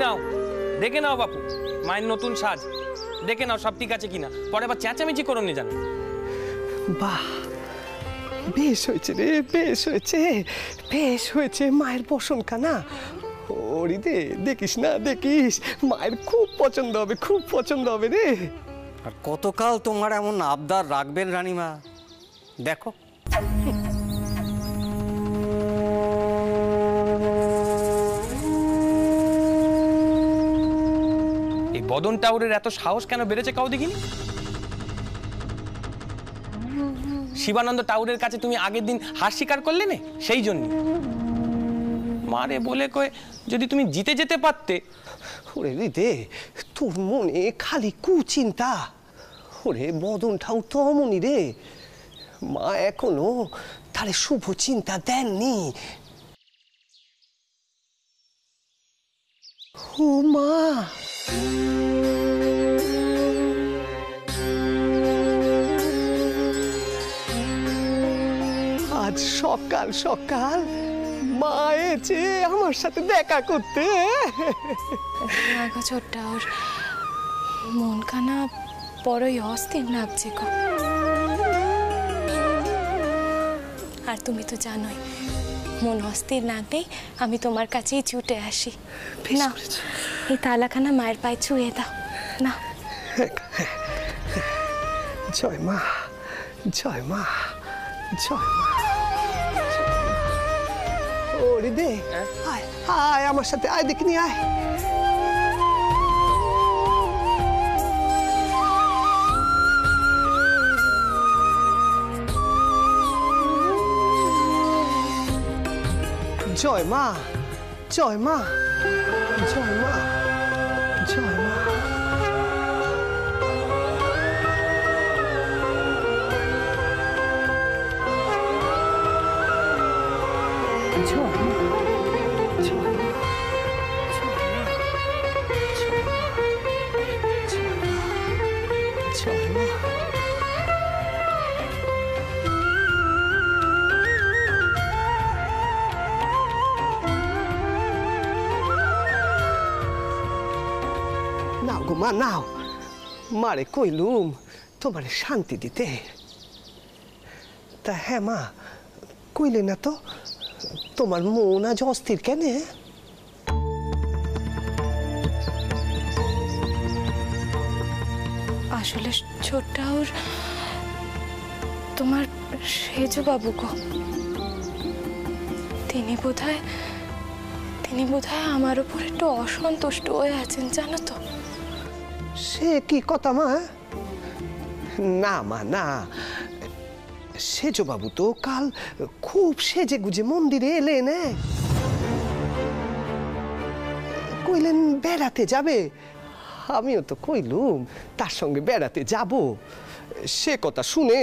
নাও, দেখে নাও বাপু মায়ের নতুন সাজ, দেখে নাও সব ঠিক আছে কিনা, পরে আবার চেঁচামেচি করো নি জানো। বাহ, বেশ হয়েছে রে, বেশ হয়েছে, বেশ হয়েছে। মায়ের বসনখানা ওরিদে দেখিস না, দেখিস মায়ের খুব পছন্দ হবে, খুব পছন্দ হবে রে। আর কতকাল তোমার এমন আবদার রাখবেন রানীমা, দেখো। এই বদন টাউরের এত সাহস কেন বেড়েছে কাউ দেখিনি? শিবানন্দ টাউরের কাছে তুমি আগের দিন হার স্বীকার করলে না, সেই জন্য মারে বলে কয়ে যদি তুমি জিতে যেতে পারতে। ওরে রিদে, তোর মনে খালি কুচিন্তা। ওরে বদন ঠাউর তো অমনি রে, মা এখনো তারে শুভ চিন্তা দেননি। ও মা, আজ সকাল সকাল মা এসে আমার সাথে দেখা করতে। ছোট্টা ওর মনখানা বড়ই অস্থির লাগছে গো। আর তুমি তো জানোই মন অস্থির লাগলেই আমি তোমার কাছেই ছুটে আসি। না, এই তালাখানা মায়ের পায়ে ছুঁয়ে দাও না। জয় মা, জয় মা, জয় মা। ওরে দে, আয় আয় আমার সাথে, আয় দেখিনি, আয়। জয় মা, জয় মা, জয় মা, জয় মা। নাও গো মা, নাও। মারে কইলুম তোমারে শান্তি দিতে, তা হ্যাঁ মা কইলে না তো তোমার মন আজ অস্থির কেন? আসলে ছোট্টা ওর তোমার সেজু বাবু গো, তিনি বোধহয় আমার উপর একটু অসন্তুষ্ট হয়ে আছেন জানো তো। সে কি কথা মা? না মা না, সেজো বাবু তো কাল খুব সেজে গুজে মন্দিরে এলেন, কইলেন বেড়াতে যাবে। আমিও তো কইলুম তার সঙ্গে বেড়াতে যাব। সে কথা শুনে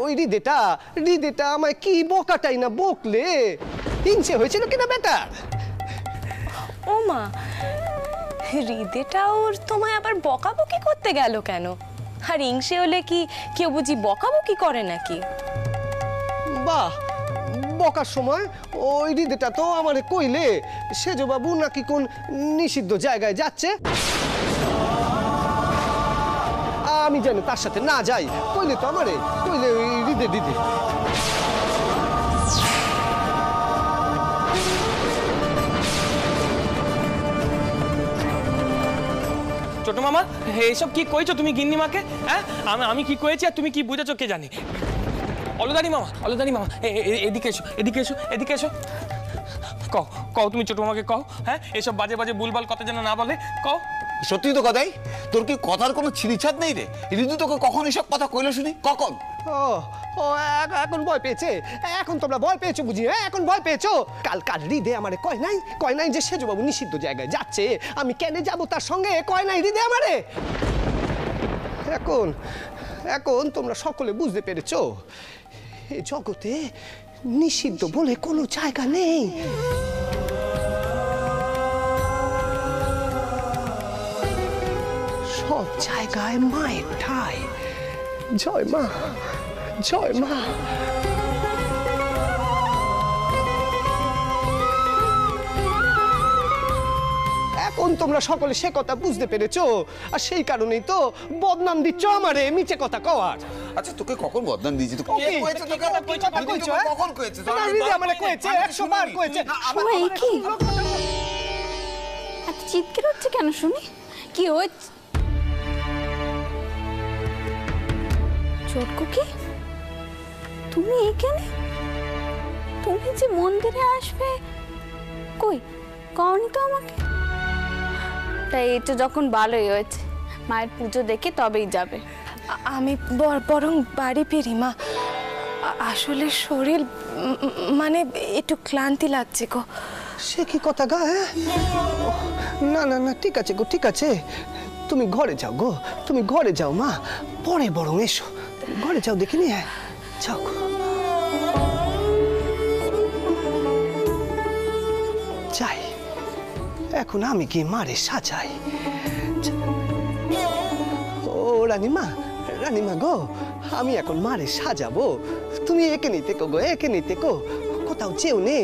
ওই হৃদেটা আমায় কি বকাটাই না বকলে। হিংসে হয়েছিল কিনা বেটা? ও মা, হৃদেটা ওর তোমায় আবার বকাবকি করতে গেল কেন? আর হিংসে হলে কি কেউ বুঝি বকাবকি করে নাকি? বাহ, বকার সময় ওই হৃদেটা তো আমারে কইলে সেজো বাবু নাকি কোন নিষিদ্ধ জায়গায় যাচ্ছে, আমি যেন তার সাথে না যাই। কইলে তো আমারে, কইলে ওই হৃদে। ছোট মামা এইসব কি কইছো তুমি গিন্নিমাকে? হ্যাঁ, আমি কি কয়েছি আর তুমি কি বুঝেছো কে জানে। অলদানি মামা, অলদানি মামা, এদিকে এসো, এদিকে এসো, এদিকে এসো। কও কও তুমি ছোট মামাকে কও, হ্যাঁ এসব বাজে বাজে ভুলভাল কথা যেন না বলে, কও। সত্যি তো কথাই, তোর কি কথার কোনো ছিঁড়িছাদ নেই রে? ঋতু তোকে কখন এসব কথা কইলো শুনি, কখন? ও এখন ভয় পেয়েছে, এখন তোমরা ভয় পেয়েছো বুঝি? এখন ভয় পেয়েছো? কাল হৃদে আমারে কয় নাই যে সেজো বাবু নিষিদ্ধ জায়গায় যাচ্ছে, আমি কেন যাব তার সঙ্গে? কয় নাই হৃদে আমারে। এখন তোমরা সকলে বুঝতে পেরেছো এই জগতে নিষিদ্ধ বলে কোনো জায়গা নেই। সব জায়গায় মায়ের ঠাই। জয় মা, জয় মা। এখন এখন তোমরা সকলে সে কথা বুঝতে পেরেছো, আর সেই কারণেই তো বদনাম দিচ্ছ আমারে মিছে কথা কওয়ার। আচ্ছা তোকে কখন বদনাম দিয়েছি? তো কে ওকে, কয়েছে তোকে? কি কথা রিদি কইছো, তোকে হ্যাঁ? কখন কয়েছে? না, রিদি আমারে কয়েছে, 100 বার কয়েছে। শোনো, এই কি এত চিৎকার হচ্ছে কেন শুনি? কি হচ্ছে? ছোটকু কি তুমি এখানে? তুমি যে মন্দিরে আসবে, কই কওনি তো আমাকে? তাই এটা যখন ভালোই হয়েছে, মায়ের পুজো দেখে তবেই যাবে। আমি বরং বাড়ি ফিরি মা। আসলে শরীর মানে একটু ক্লান্তি লাগছে গো। সে কি কথা গা? না না না, ঠিক আছে গো, ঠিক আছে, তুমি ঘরে যাও গো, তুমি ঘরে যাও মা, পরে বরং এসো, ঘরে যাও দেখিনি। হ্যাঁ যাও গো। যাই, এখন আমি কি মারে সাজাই। ও রানীমা, রানীমা গো, আমি এখন মারে সাজাবো, তুমি একে নিতে গো, একে নিতে গো, কোথাও যেও নে।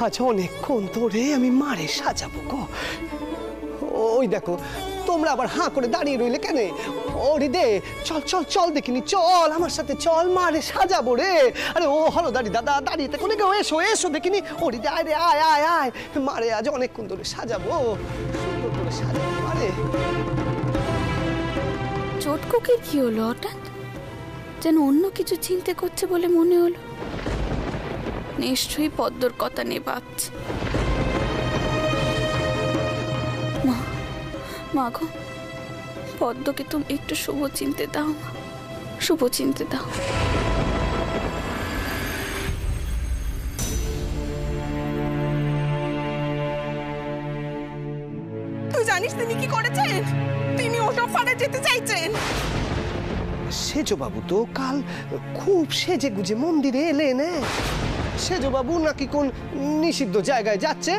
আজ অনেকক্ষণ ধরে আমি মারে সাজাবো গো। ওই দেখো, তোমরা আবার হাঁ করে দাঁড়িয়ে রইলে কেন? ও রিদে, চল চল চল দেখিনি, চল আমার সাথে চল, মারে সাজাবো রে। আরে ও হলদারি দাদা দাঁড়িয়ে থেকে গো, এসো এসো দেখিনি। ও রিদে, আয় রে, আয় আয় আয়, মারে আজ অনেকক্ষণ ধরে সাজাবো, সুন্দর করে সাজাবো মারে। চটকুকে কি হলো হঠাৎ? যেন অন্য কিছু চিন্তা করছে বলে মনে হলো। নিশ্চয়ই পদ্মর কথা নিয়ে ভাবছে। মা গো, পদ্মকে তুমি একটু শুভ চিনতে দাও, মা, শুভ চিনতে দাও। তুই জানিস তিনি কি করেছেন? তিনি ওসব পাড়ে যেতে চাইছেন। সেজো বাবু তো কাল খুব সেজে গুজে মন্দিরে এলেন। সেজো বাবু নাকি কোন নিষিদ্ধ জায়গায় যাচ্ছে।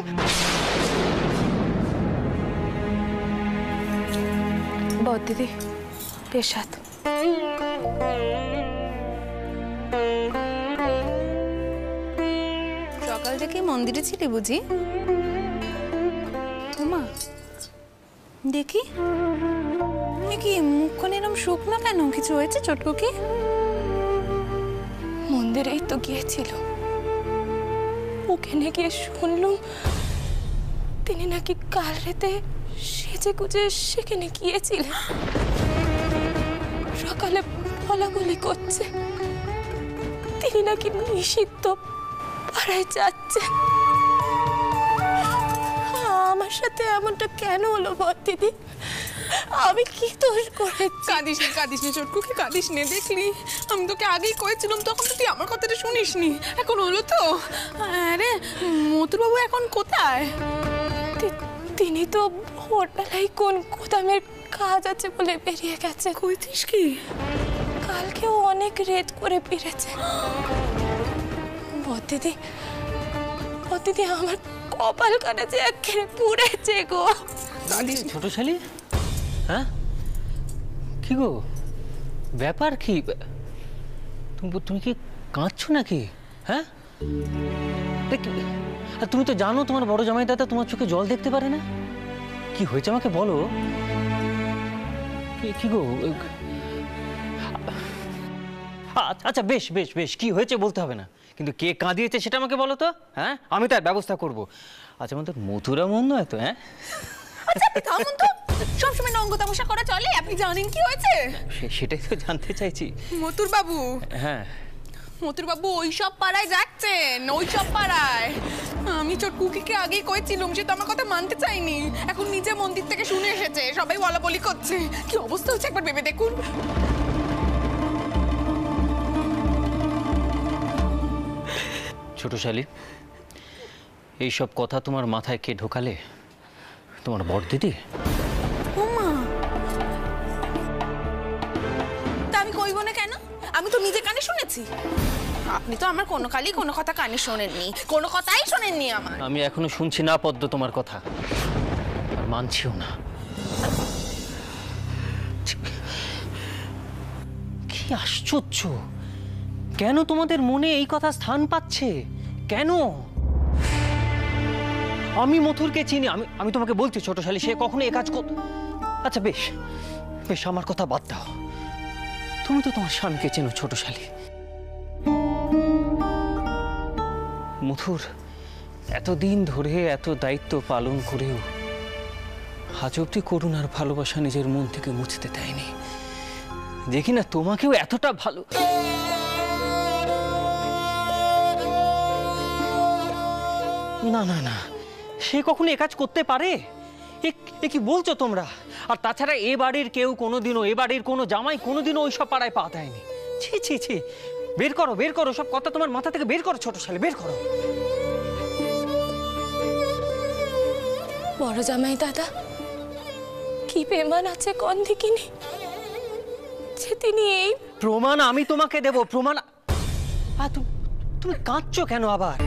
বৌদিদি, পেশাদ। সকাল থেকে মন্দিরে ছিলি বুঝি? ওমা, দেখি কি মুখখান এরম শুকনো কেন? কিছু হয়েছে চটকু কি? মন্দিরেই তো গিয়েছিল, ওখানে গিয়ে শুনলুম তিনি নাকি কাল রাতে সেজে গুজে সেখানে গিয়েছিলেন। সকালে বলাবলি করছে তিনি নাকি নিষিদ্ধ পাড়ায় যাচ্ছেন। আমার সাথে এমনটা কেন হলো দিদি? আমি কি দোষ করেছি? কাঁদিস নে চটকু, কি কাঁদিস নে? দেখলি আমি তোকে আগেই কয়েছিলাম, তখন তো তুই আমার কথাটা শুনিসনি। এখন হলো তো। আরে মতুরবাবু এখন কোথায়? তিনি তো ভোরবেলায় কোন গুদামের কাজ আছে বলে বেরিয়ে গেছে। কইতিস কি? কালকেও অনেক রেত করে ফিরেছে। বদিদি, বদিদি, আমার কপাল কাটা যে একেবারে পুড়েছে গো। ছোট শালি, হ্যাঁ কি গো, ব্যাপার কি? তুমি কি কাঁদছো নাকি? হ্যাঁ, আর তুমি তো জানো তোমার বড় জামাই দাদা তোমার চোখে জল দেখতে পারে না। কি হয়েছে আমাকে বলো। কি গো? আচ্ছা বেশ বেশ বেশ, কি হয়েছে বলতে হবে না, কিন্তু কে কাঁদিয়েছে সেটা আমাকে বলো তো। হ্যাঁ, আমি তার ব্যবস্থা করব। আচ্ছা আমাদের মথুরা মন নয় তো? হ্যাঁ, আচ্ছা আপনি থামুন তো, সবসময় নঙ্গ তামাশা করা চলে? আপনি জানেন কি হয়েছে? সেটাই তো জানতে চাইছি। মতুরবাবু, হ্যাঁ, মতুরবাবু ওইসব পাড়ায় যাচ্ছেন, ওইসব পাড়ায়। আমি চটকুকিকে আগেই কইছিলাম, সে তো আমার কথা মানতে চাইনি। এখন নিজে মন্দির থেকে শুনে এসেছে, সবাই বলাবলি করছে। কি অবস্থা হচ্ছে একবার ভেবে দেখুন। ছোট শালি, এইসব কথা তোমার মাথায় কে ঢোকালে? তোমার বড়দিদি? ওমা, তা আমি কইব না কেন? আমি তো নিজে কানে শুনেছি। আপনি তো আমার কোনো কালই কোনো কথা কানে শোনেননি, কোনো কথাই শোনেননি আমার। আমি এখনো শুনছি না পদ্ম তোমার কথা, আর মানছিও না। কি আশ্চর্য, কেন তোমাদের মনে এই কথা স্থান পাচ্ছে? কেন? আমি মথুরকে চিনি। আমি তোমাকে বলছি ছোট শালি, সে কখনো এ কাজ কর। আচ্ছা বেশ বেশ, আমার কথা বাদ দাও। তুমি তো তোমার স্বামীকে চেনো ছোট শালি। মথুর এতদিন ধরে এত দায়িত্ব পালন করেও আজ অব্দি করুণার ভালোবাসা নিজের মন থেকে মুছতে দেয়নি। দেখি না তোমাকেও এতটা ভালো। না না না, সে কখনো এ কাজ করতে পারে? এ কি বলছো তোমরা? আর তাছাড়া এ বাড়ির কেউ কোনোদিনও, এ বাড়ির কোনো জামাই কোনোদিনও ওইসব পাড়ায় পা দেয়নি। ছি ছি ছি, বের করো বের করো, সব কথা তোমার মাথা থেকে বের করো ছোট শালি, বের করো। বড় জামাই দাদা কি বেমান আছে কোন দিকিনি, যে তিনি এই প্রমাণ আমি তোমাকে দেব, প্রমাণ। তুমি কাঁদছো কেন আবার?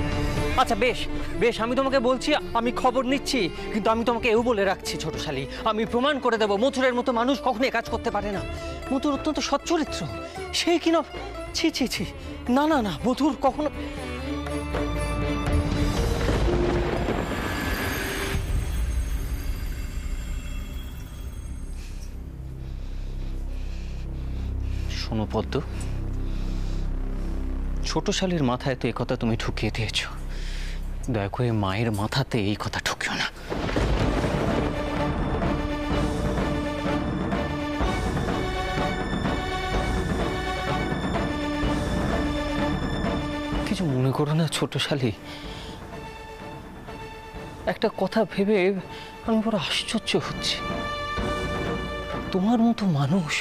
আচ্ছা বেশ বেশ, আমি তোমাকে বলছি, আমি খবর নিচ্ছি, কিন্তু আমি তোমাকে এও বলে রাখছি ছোট শালি, আমি প্রমাণ করে দেব মথুরের মতো মানুষ কখনো এ কাজ করতে পারে না। মথুর অত্যন্ত সচ্চরিত্র, সে কিনা। ছি ছি ছি, না না না, মথুর কখনো। শোনো পদ্ম, ছোট শালির মাথায় তো এই কথা তুমি ঢুকিয়ে দিয়েছ, দয়া করে মায়ের মাথাতে এই কথা ঢুকিও না। কিছু মনে করো না ছোট শালি, একটা কথা ভেবে আমি বড় আশ্চর্য হচ্ছি। তোমার মতো মানুষ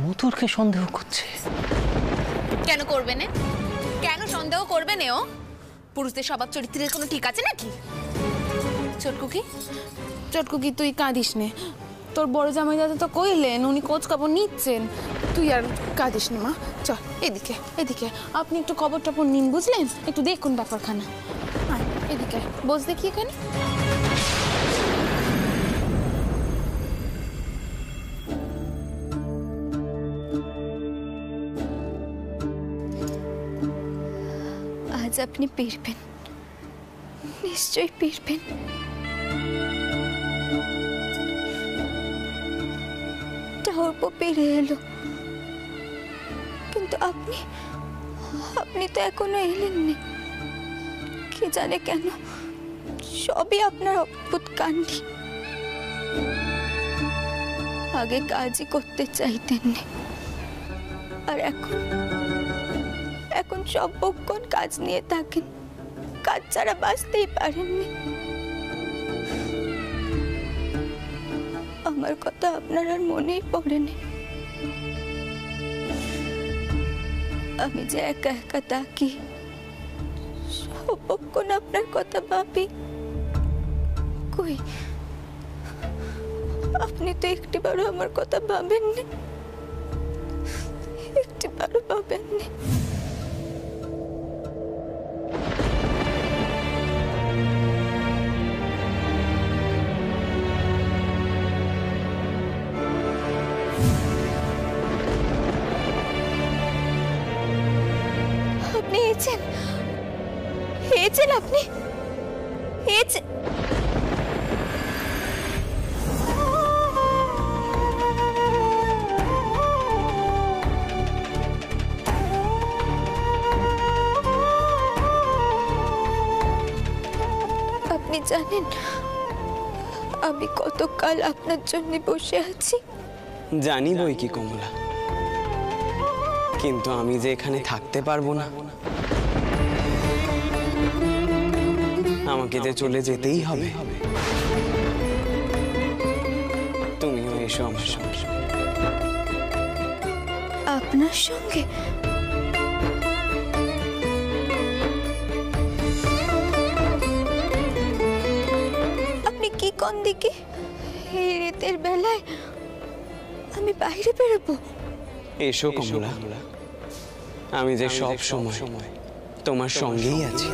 মথুরকে সন্দেহ করছে। কেন করবে না? কেন সন্দেহ করবে না? ও পুরুষদের স্বভাব চরিত্রের কোনো ঠিক আছে নাকি? চটকুকি, চটকুকি তুই কাঁদিস নে। তোর বড় জামাই দাদা তো কইলেন উনি খোঁজ খবর নিচ্ছেন, তুই আর কাঁদিস না মা। চল এদিকে এদিকে, আপনি একটু খবর টবর নিন, বুঝলেন? একটু দেখুন ব্যাপারখানা। এদিকে বস দেখি এখানে। আজ আপনি ফিরবেন, নিশ্চয়ই ফিরবেন। টাউরপো পেরে এলো, কিন্তু আপনি তো এখনো এলেননি। কে জানে কেন, সবই আপনার অদ্ভুত কাণ্ডি। আগে কাজই করতে চাইতেন না, আর এখন সব বক্ষণ কাজ নিয়ে থাকেন, কাজ ছাড়া বাঁচতেই পারেননি। আমার কথা আপনার আর মনেই পড়েনি। আমি যে একা একা থাকি, সবক্ষণ আপনার কথা ভাবি। কই, আপনি তো একটিবারও আমার কথা ভাবেননি, একটিবারও ভাবেননি। আপনি হেয়েছেন আপনি হেয়েছেন। আপনি জানেন আমি কতকাল আপনার জন্য বসে আছি? জানি বই কি কমলা, কিন্তু আমি যে এখানে থাকতে পারবো না, আমাকে যে চলে যেতেই হবে। তুমিও এসো আমার সঙ্গে। আপনার সঙ্গে? আপনি কি কোন দিকে? এই রাতের বেলায় আমি বাইরে বেরোবো? এসো কমলা, আমি যে সব সময় তোমার সঙ্গেই আছি।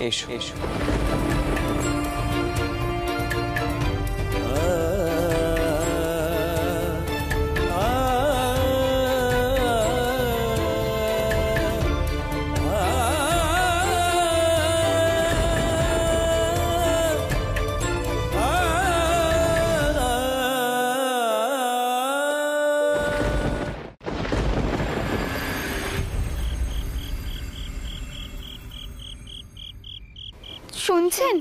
এসো এসো। শুনছেন?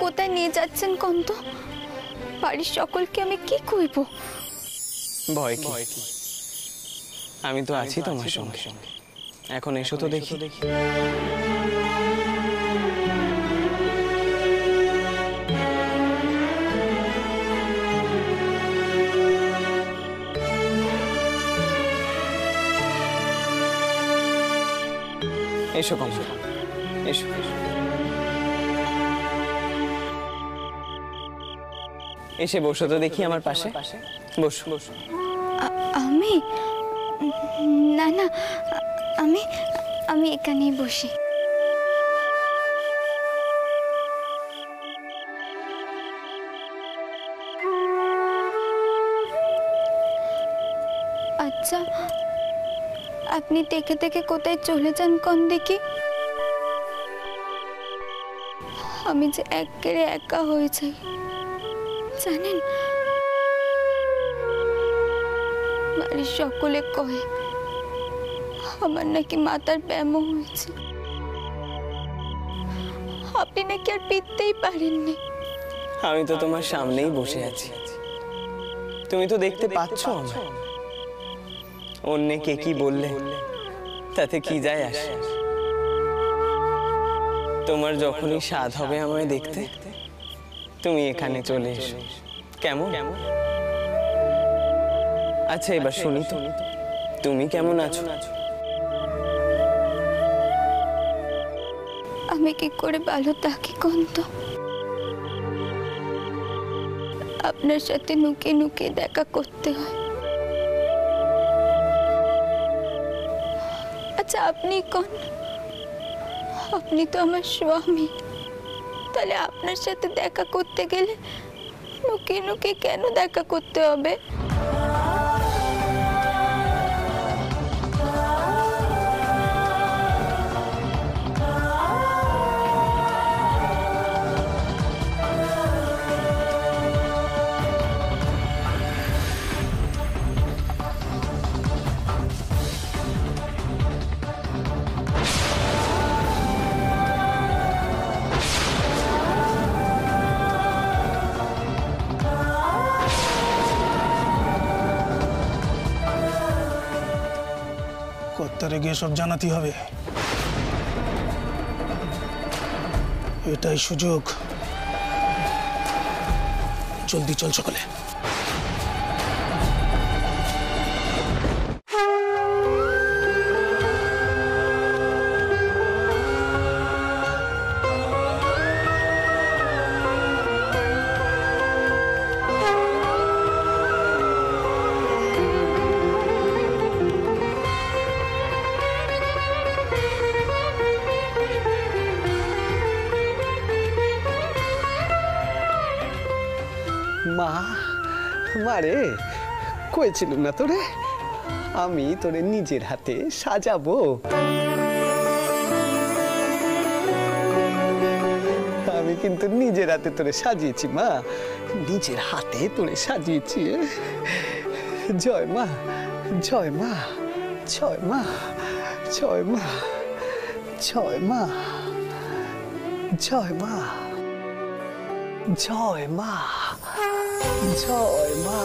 কোথায় নিয়ে যাচ্ছেন কোন তো? বাড়ির সকলকে আমি কি কইব? ভয় কি? আমি তো আছি তোমার সঙ্গে। এখন এসো তো দেখি। এসো কমলা, এসো। এসে বসো তো দেখি আমার পাশে। বসো বসো। আমি না না, আমি এখানেই বসি। আচ্ছা, আপনি দেখে দেখে কোথায় চলে যান কোন দেখি? আমি যে একেবারে একা হয়ে যাই জানেন। বাড়ির সকলে কয় আমার নাকি মাথার ব্যামো হয়েছে। আপনি নাকি আর পিততেই পারেননি। আমি তো তোমার সামনেই বসে আছি, তুমি তো দেখতে পাচ্ছ আমায়। অন্য কে কি বললে তাতে কি যায় আসে? তোমার যখনই স্বাদ হবে আমায় দেখতে, তুমি এখানে চলে এসো। কেমন? আচ্ছা এবার শুনি তো, তুমি কেমন আছো? আমি কি করে ভালো থাকি কোন তো? আপনার সাথে নুকে নুকে দেখা করতে হয়। আচ্ছা আপনি কোন? আপনি তো আমার স্বামী, তাহলে আপনার সাথে দেখা করতে গেলে নুকে নুকে কেন দেখা করতে হবে? কর্তারে গিয়ে সব জানাতে হবে। এটাই সুযোগ। জলদি চল সকলে। মা, মারে কইছিলুম না তোরে আমি তোরে নিজের হাতে সাজাবো। আমি কিন্তু নিজের হাতে তোরে সাজিয়েছি মা, নিজের হাতে তোরে সাজিয়েছি। জয় মা, জয় মা, জয় মা, জয় মা, জয় মা, জয় মা, জয় মা, জয় মা,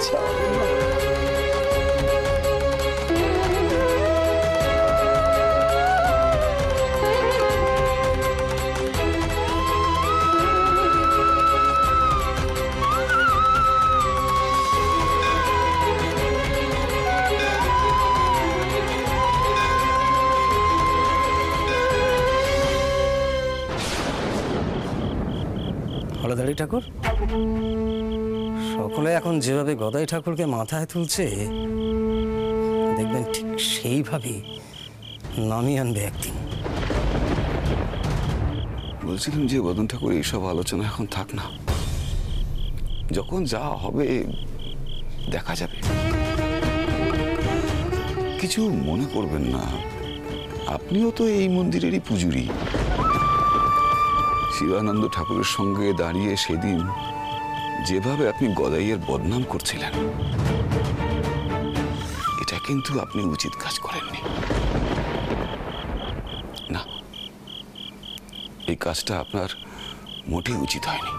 জয় মা। হলদারি ঠাকুর, সকলে এখন যেভাবে গদাই ঠাকুরকে মাথায় তুলছে দেখবেন ঠিক সেইভাবেই নামিয়ে আনবে একদিন। বলছিলাম যে বদন ঠাকুর এইসব আলোচনা এখন থাক না, যখন যা হবে দেখা যাবে। কিছু মনে করবেন না, আপনিও তো এই মন্দিরেরই পূজুরি। শিবানন্দ ঠাকুরের সঙ্গে দাঁড়িয়ে সেদিন যেভাবে আপনি গদাইয়ের বদনাম করছিলেন, এটা কিন্তু আপনি উচিত কাজ করেননি। না, এই কাজটা আপনার মোটেই উচিত হয়নি।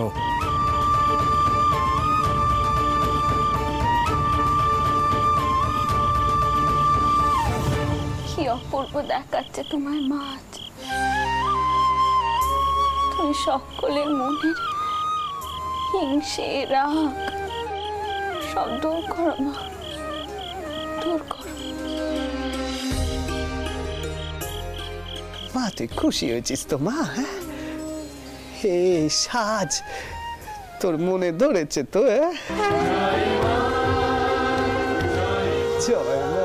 ও কি অপূর্ব দেখাচ্ছে তোমার মাছ। তুমি সকলের মনের হিংসে রাগ সব দূর করো মা, দূর করো। মা তুই খুশি হয়েছিস তো মা? হ্যাঁ, হে সাজ তোর মনে ধরেছে তো? জয় মা।